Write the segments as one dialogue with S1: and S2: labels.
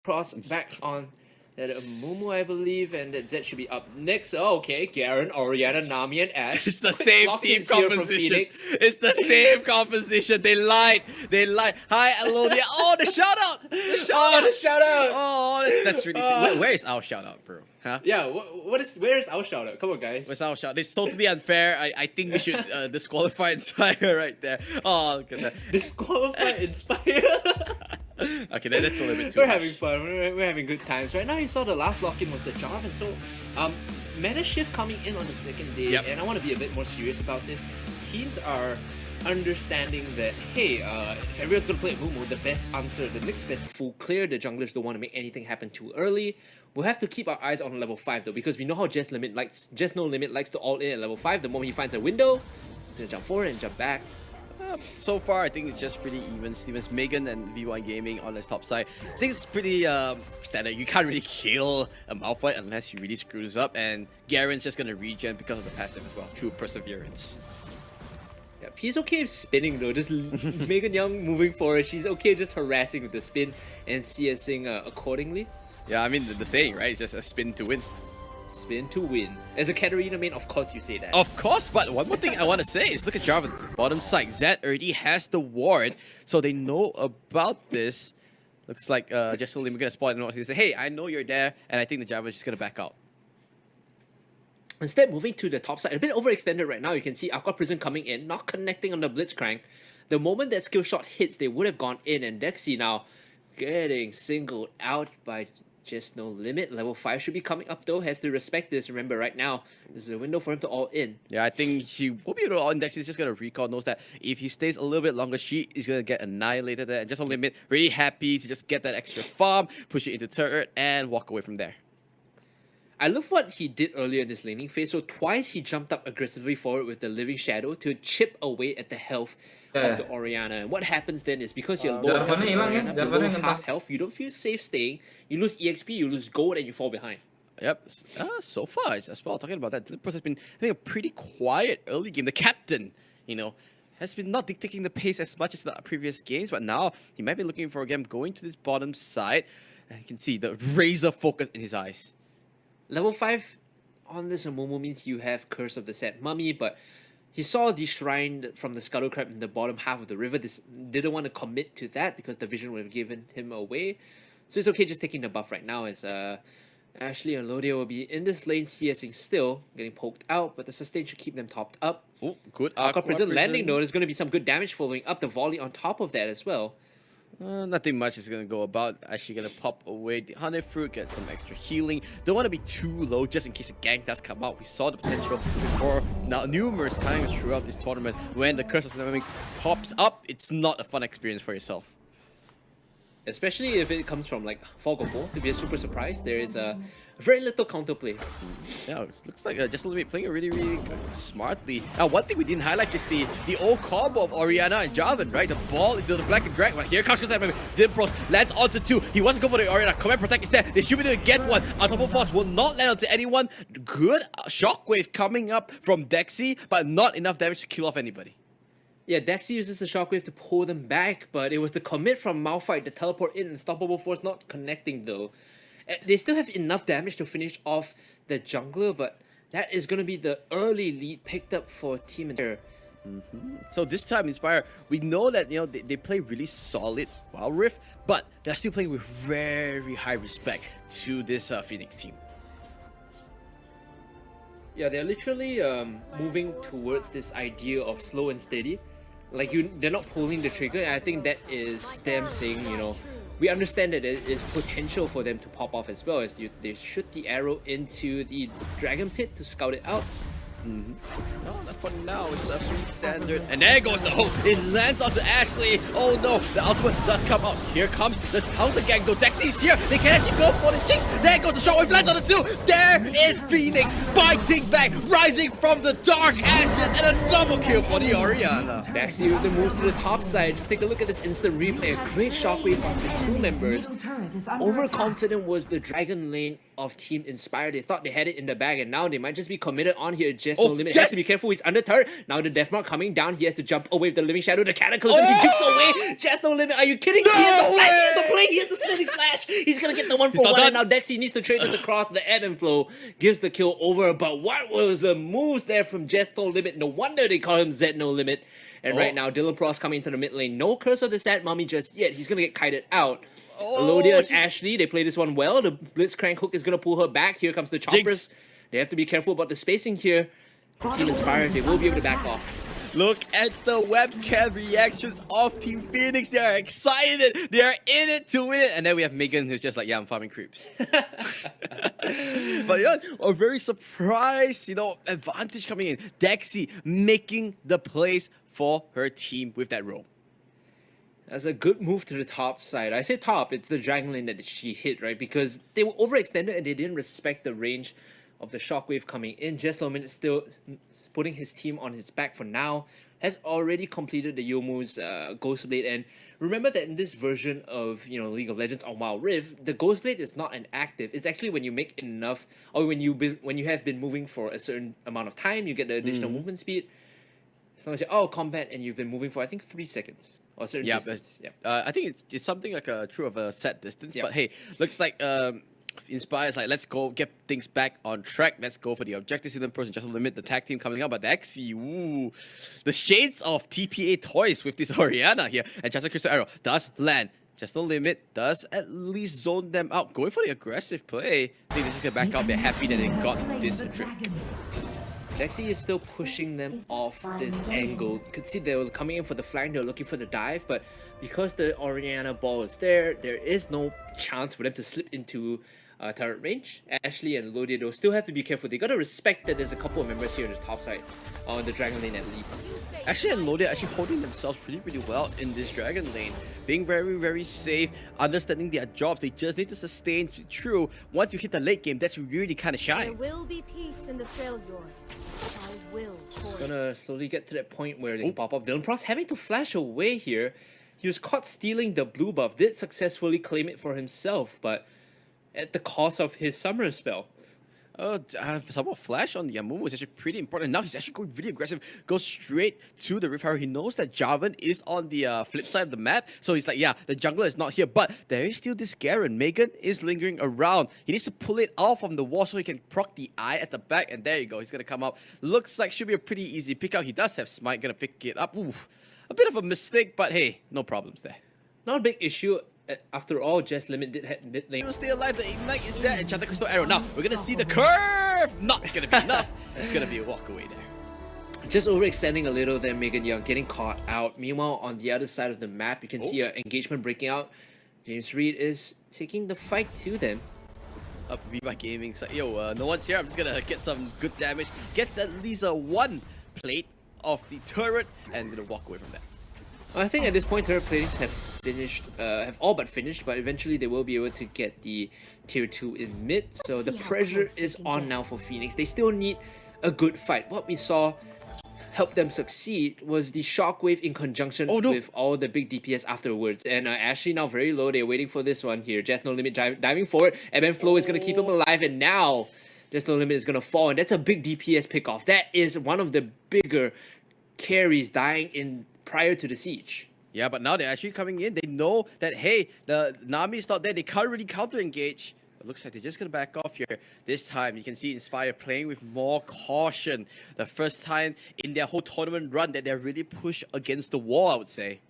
S1: cross back on that Mumu, I believe, and that Zed should be up next. Oh, okay, Garen, Orianna, Nami, and Ash.
S2: It's the
S1: Quick
S2: same
S1: lock-ins
S2: team
S1: here from
S2: composition.
S1: Phoenix.
S2: It's the same composition. They lied. They lied. Hi, Alodia. Oh, the shout out. The shout
S1: Oh,
S2: out.
S1: the shout out!
S2: Oh, that's really sick. Where is our shout out, bro? Huh?
S1: Yeah, where's our shout out? Come on, guys.
S2: Where's our shout? It's totally unfair. I think we should disqualify Inspire right there. Oh, look at that.
S1: Disqualify Inspire.
S2: Okay, that's a little bit too
S1: We're
S2: much.
S1: having fun. We're having good times. Right now, you saw the last lock-in was the Jarvan. So, meta shift coming in on the second day,
S2: Yep.
S1: and I want to be a bit more serious about this. Teams are understanding that, hey, if everyone's gonna play Mumu, the best answer, the next best full clear, the junglers don't want to make anything happen too early. We'll have to keep our eyes on level 5 though, because we know how Just No Limit likes to all in at level 5. The moment he finds a window, he's gonna jump forward and jump back.
S2: So far, I think it's just pretty even. Stevens, Megan, and V1 Gaming on his top side. I think it's pretty standard. You can't really kill a Malphite unless he really screws up, and Garen's just gonna regen because of the passive as well, through Perseverance.
S1: Yeah, he's okay spinning though, just Megan Young moving forward. She's okay just harassing with the spin and CSing accordingly.
S2: Yeah, I mean, the saying, right? It's just a spin to win.
S1: Spin to win. As a Katarina main, of course you say that.
S2: Of course, but one more thing I want to say is look at Jarvan. Bottom side, Zed already has the ward, so they know about this. Looks like just only we're gonna spot and he say, hey, I know you're there, and I think the Jarvan is just gonna back out.
S1: Instead, moving to the top side, a bit overextended right now. You can see Aqua Prison coming in, not connecting on the Blitzcrank. The moment that skill shot hits, they would have gone in, and Dexy now getting singled out by Just No Limit. Level 5 should be coming up though, has to respect this. Remember, right now, there's a window for him to all in.
S2: Yeah, I think he will be able to all index. He's just gonna recall, knows that if he stays a little bit longer, she is gonna get annihilated there. And Just No Limit, really happy to just get that extra farm, push it into turret, and walk away from there.
S1: I love what he did earlier in this laning phase. So twice he jumped up aggressively forward with the Living Shadow to chip away at the health of the Orianna. And what happens then is because you're low health, Orianna, below half health, you don't feel safe staying. You lose EXP, you lose gold, and you fall behind.
S2: Yep. So far, as well, talking about that, Lippos has been having a pretty quiet early game. The captain, has been not dictating the pace as much as the previous games, but now he might be looking for a game going to this bottom side. And you can see the razor focus in his eyes.
S1: Level 5 on this Momo means you have Curse of the Sad Mummy, but he saw the shrine from the Scuttle Crab in the bottom half of the river. This didn't want to commit to that because the vision would have given him away. So it's okay just taking the buff right now as Ashley and Lodia will be in this lane CSing still, getting poked out, but the sustain should keep them topped up.
S2: Oh, good.
S1: Aqua Prison landing though, there's going to be some good damage following up the volley on top of that as well.
S2: Nothing much is going to go about. Actually going to pop away the Honey Fruit, get some extra healing. Don't want to be too low just in case a gank does come out. We saw the potential before now numerous times throughout this tournament. When the Curse of Dynamic pops up, it's not a fun experience for yourself.
S1: Especially if it comes from like Fog of War, to be a super surprise. There is a very little counterplay.
S2: Yeah, it looks like Just a Little Bit playing really good, smartly. Now, one thing we didn't highlight is the old combo of Orianna and Jarvan, right? The ball into the Black and Drag. But here comes Dimpros, lands onto 2. He wants to go for the Orianna. Command Protect is there. They should be able to get one. Unstoppable Force will not land onto anyone. Good shockwave coming up from Dexy, but not enough damage to kill off anybody.
S1: Yeah, Dexy uses the shockwave to pull them back, but it was the commit from Malphite to teleport in. Unstoppable Force not connecting though. They still have enough damage to finish off the jungler, but that is going to be the early lead picked up for Team Inspire.
S2: So this time, Inspire, we know that they play really solid Wild Rift, but they're still playing with very high respect to this Phoenix team.
S1: Yeah, they're literally moving towards this idea of slow and steady. Like they're not pulling the trigger, and I think that is them saying, we understand that there is potential for them to pop off as well as they shoot the arrow into the Dragon Pit to scout it out.
S2: No, not for now. It's left pretty standard. And there goes the hook. It lands onto Ashley. Oh no, the ultimate does come out. Here comes the counter gang. Though Dexy's here. They can actually go for the Jinx. There goes the shockwave. Lands on the 2. There is Phoenix biting back, rising from the dark ashes, and a double kill for the Orianna.
S1: Dexy with the moves to the top side. Just take a look at this instant replay. A great shockwave from the 2 members. Overconfident was the Dragon lane of Team Inspire. They thought they had it in the bag, and now they might just be committed on here. Just No Limit has to be careful. He's under turret. Now the Death Mark coming down. He has to jump away with the Living Shadow. The Cataclysm. He jumps away. Just No Limit. Are you kidding me? He has the flash. He has the play. He has the Spinning Slash. He's gonna get the 1-for-1. And now Dexy needs to trade this across. The ebb and flow gives the kill over. But what was the moves there from Just No Limit? No wonder they call him Z No Limit. And right now, Dylan Pross coming into the mid lane. No Curse of the Sad Mummy just yet. He's gonna get kited out. Elodia and Ashley, they play this one well. The Blitzcrank hook is gonna pull her back. Here comes the choppers. They have to be careful about the spacing here. Team Inspired, they will be able to back off.
S2: Look at the webcam reactions of Team Phoenix. They are excited. They are in it to win it. And then we have Megan, who's just like, yeah, I'm farming creeps. But yeah, a very surprise, advantage coming in. Dexy making the plays for her team with that roam.
S1: That's a good move to the top side. I say top, it's the Dragon Lane that she hit, right? Because they were overextended and they didn't respect the range of the Shockwave coming in. Just Lomin is still putting his team on his back for now. Has already completed the Youmuu's Ghostblade. And remember that in this version of League of Legends on Wild Rift, the Ghostblade is not an active. It's actually when you make enough, or when you have been moving for a certain amount of time, you get the additional movement speed. It's not like combat and you've been moving for I think 3 seconds. Or certain distance.
S2: I think it's something like a true of a set distance. But hey, looks like Inspire's like, let's go get things back on track. Let's go for the objectives in the person, just limit the tag team coming out. But Dexy, the shades of TPA toys with this Orianna here. And just a Crystal Arrow does land. Just No Limit does at least zone them out. Going for the aggressive play. I think this is gonna back out. They're happy that they got this trick.
S1: Dexy is still pushing them off this angle. You could see they were coming in for the flank, they were looking for the dive, but because the Orianna ball is there is no chance for them to slip into turret range. Ashley and Elodia, they'll still have to be careful. They gotta respect that there's a couple of members here on the top side, on the Dragon Lane at least.
S2: Ashley and Elodia actually holding themselves pretty well in this Dragon Lane. Being very safe, understanding their jobs. They just need to sustain through. Once you hit the late game, that's really kind of shine.
S3: There will be peace in the failure. I will.
S1: Gonna slowly get to that point where they can pop off. Dylan Pross having to flash away here. He was caught stealing the blue buff. Did successfully claim it for himself, but at the cost of his summer spell.
S2: Somewhat flash on the Amumu is actually pretty important. Now he's actually going really aggressive. Goes straight to the Rift Arrow. He knows that Jarvan is on the flip side of the map. So he's like, yeah, the jungler is not here. But there is still this Garen. Megan is lingering around. He needs to pull it off from the wall so he can proc the eye at the back. And there you go. He's going to come up. Looks like should be a pretty easy pick out. He does have Smite. Going to pick it up. Ooh, a bit of a mistake. But hey, no problems there.
S1: Not a big issue. After all, Just Limit did hit mid lane.
S2: Stay alive, the Ignite is there, Enchanted Crystal Arrow. Now, we're gonna see the curve! Not gonna be enough. It's gonna be a walk away there.
S1: Just overextending a little there, Megan Young getting caught out. Meanwhile, on the other side of the map, you can see an engagement breaking out. James Reed is taking the fight to them.
S2: Up Viva Gaming, so no one's here. I'm just gonna get some good damage. Gets at least a 1 plate of the turret and gonna walk away from that.
S1: I think at this point, turret platings have all but finished, but eventually they will be able to get the tier 2 in mid. So the pressure is on now for Phoenix. They still need a good fight. What we saw help them succeed was the Shockwave in conjunction with all the big DPS afterwards. And Ashley now very low. They're waiting for this one here. Just No Limit diving forward. And then Flow is going to keep him alive. And now Just No Limit is going to fall. And that's a big DPS pickoff. That is one of the bigger carries dying in prior to the siege.
S2: Yeah, but now they're actually coming in. They know that, hey, the Nami is not there. They can't really counter-engage. It looks like they're just going to back off here. This time, you can see Inspire playing with more caution. The first time in their whole tournament run that they're really pushed against the wall, I would say.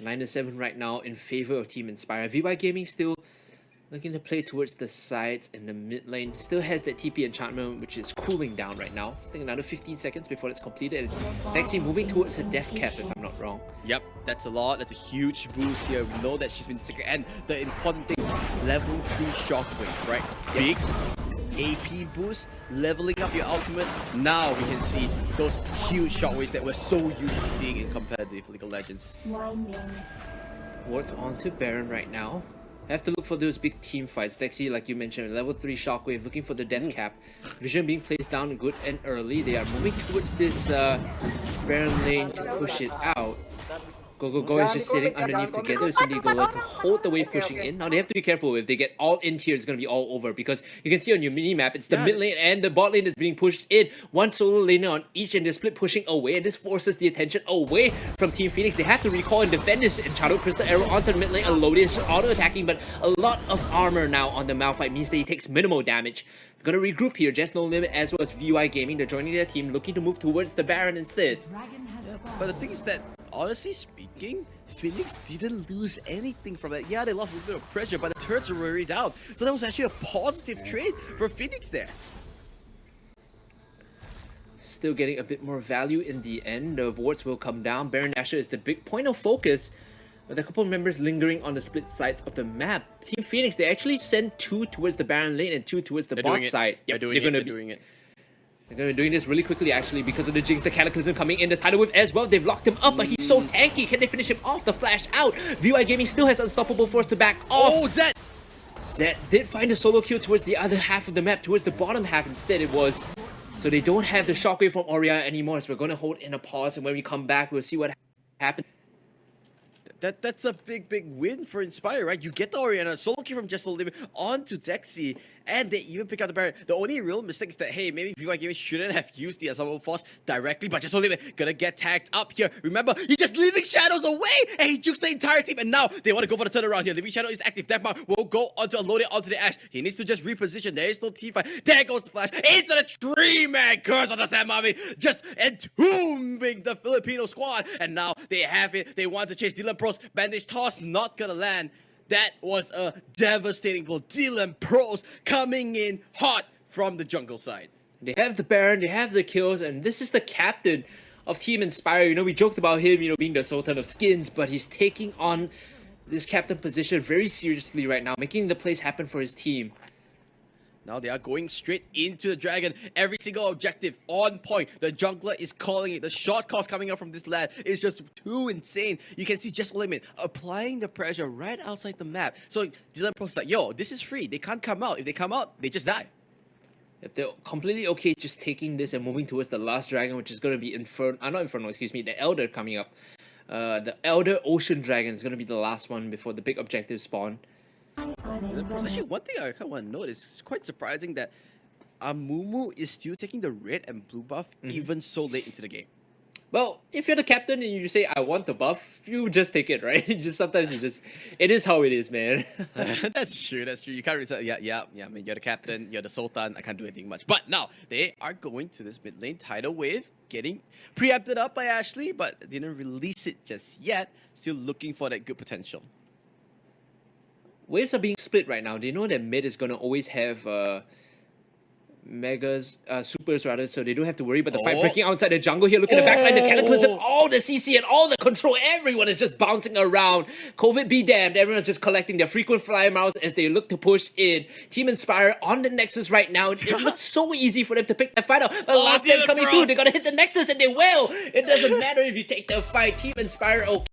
S1: 9-7 right now in favor of Team Inspire. VY Gaming still looking to play towards the sides in the mid lane. Still has that TP enchantment, which is cooling down right now. I think another 15 seconds before it's completed. And Dexy moving towards her death cap, if I'm not wrong.
S2: Yep, that's a lot. That's a huge boost here. We know that she's been sick. And the important thing, level 3 Shockwave, right? Big AP boost, leveling up your ultimate. Now we can see those huge Shockwaves that we're so used to seeing in competitive League of Legends.
S1: Wards on to Baron right now. Have to look for those big team fights. Dexy, like you mentioned, level 3 Shockwave, looking for the death cap. Vision being placed down good and early. They are moving towards this Baron lane to push it out. Go is just sitting underneath together. Cindy Gola to hold the wave pushing in. Now they have to be careful. If they get all in here, it's going to be all over because you can see on your mini map, it's the mid lane and the bot lane that's being pushed in. One solo laner on each and they're split pushing away, and this forces the attention away from Team Phoenix. They have to recall and defend this. And Shadow Crystal Arrow onto the mid lane. Elodius auto-attacking, but a lot of armor now on the Malphite means that he takes minimal damage. Gonna regroup here. Just No Limit as well as VY Gaming. They're joining their team, looking to move towards the Baron instead.
S2: But the thing is that, honestly speaking, Phoenix didn't lose anything from that. Yeah, they lost a little bit of pressure, but the turrets were already down. So that was actually a positive trade for Phoenix there.
S1: Still getting a bit more value in the end. The wards will come down. Baron Nashor is the big point of focus, with a couple of members lingering on the split sides of the map. Team Phoenix, they actually send 2 towards the Baron lane and 2 towards the bot side.
S2: Yep, they're doing it.
S1: They're going to be doing this really quickly, actually, because of the Jinx, the Cataclysm coming in, the Tidal Wave as well. They've locked him up, but he's so tanky. Can they finish him off? The flash out. VY Gaming still has Unstoppable Force to back off.
S2: Oh, Zed!
S1: Zed did find a solo kill towards the other half of the map, towards the bottom half instead it was. So they don't have the shockwave from Orianna anymore, so we're going to hold in a pause, and when we come back, we'll see what happens.
S2: That's a big win for Inspire, right? You get the Orianna solo kill from Just No Limit onto Dexy, and they even pick out the Baron. The only real mistake is that, hey, maybe VY Gaming shouldn't have used the Unstoppable Force directly, but Just No Limit gonna get tagged up here. Remember, he's just leaving Shadows away, and he jukes the entire team, and now they want to go for the turnaround here. Leaving Shadow is active. Deathmark will go onto Elodius onto the Ashe. He needs to just reposition. There is no team fight. There goes the flash into the 3-man curse on the Sand Mommy, just entombing the Filipino squad, and now they have it. They want to chase Dylan Pros. Bandage toss not gonna land. That was a devastating goal. Dylan Pros coming in hot from the jungle side.
S1: They have the Baron, they have the kills, and this is the captain of Team Inspire. You know, we joked about him, you know, being the Sultan of Skins, but he's taking on this captain position very seriously right now, making the plays happen for his team.
S2: Now they are going straight into the dragon. Every single objective on point. The jungler is calling it. The shot cost coming up from this lad is just too insane. You can see Just No Limit applying the pressure right outside the map. So Dylan Pro's like, yo, this is free. They can't come out. If they come out, they just die.
S1: If they're completely okay just taking this and moving towards the last dragon, which is going to be the Elder coming up. The Elder Ocean Dragon is going to be the last one before the big objective spawn.
S2: Actually, one thing I kind of want to note is quite surprising that Amumu is still taking the red and blue buff even so late into the game.
S1: Well, if you're the captain and you say, I want the buff, you just take it, right? Sometimes it is how it is, man.
S2: That's true. You can't really say, yeah, I mean, you're the captain, you're the Sultan, I can't do anything much. But now, they are going to this mid lane tidal wave, getting preempted up by Ashley, but didn't release it just yet. Still looking for that good potential.
S1: Waves are being split right now. They know that mid is going to always have megas, supers rather, so they don't have to worry about the fight breaking outside the jungle here. Look at the backline, the Cataclysm, all the CC and all the control. Everyone is just bouncing around. COVID be damned. Everyone's just collecting their frequent flyer miles as they look to push in. Team Inspire on the Nexus right now. It looks so easy for them to pick that fight out. But last time coming through, they're going to hit the Nexus and they will. It doesn't matter if you take the fight. Team Inspire, okay.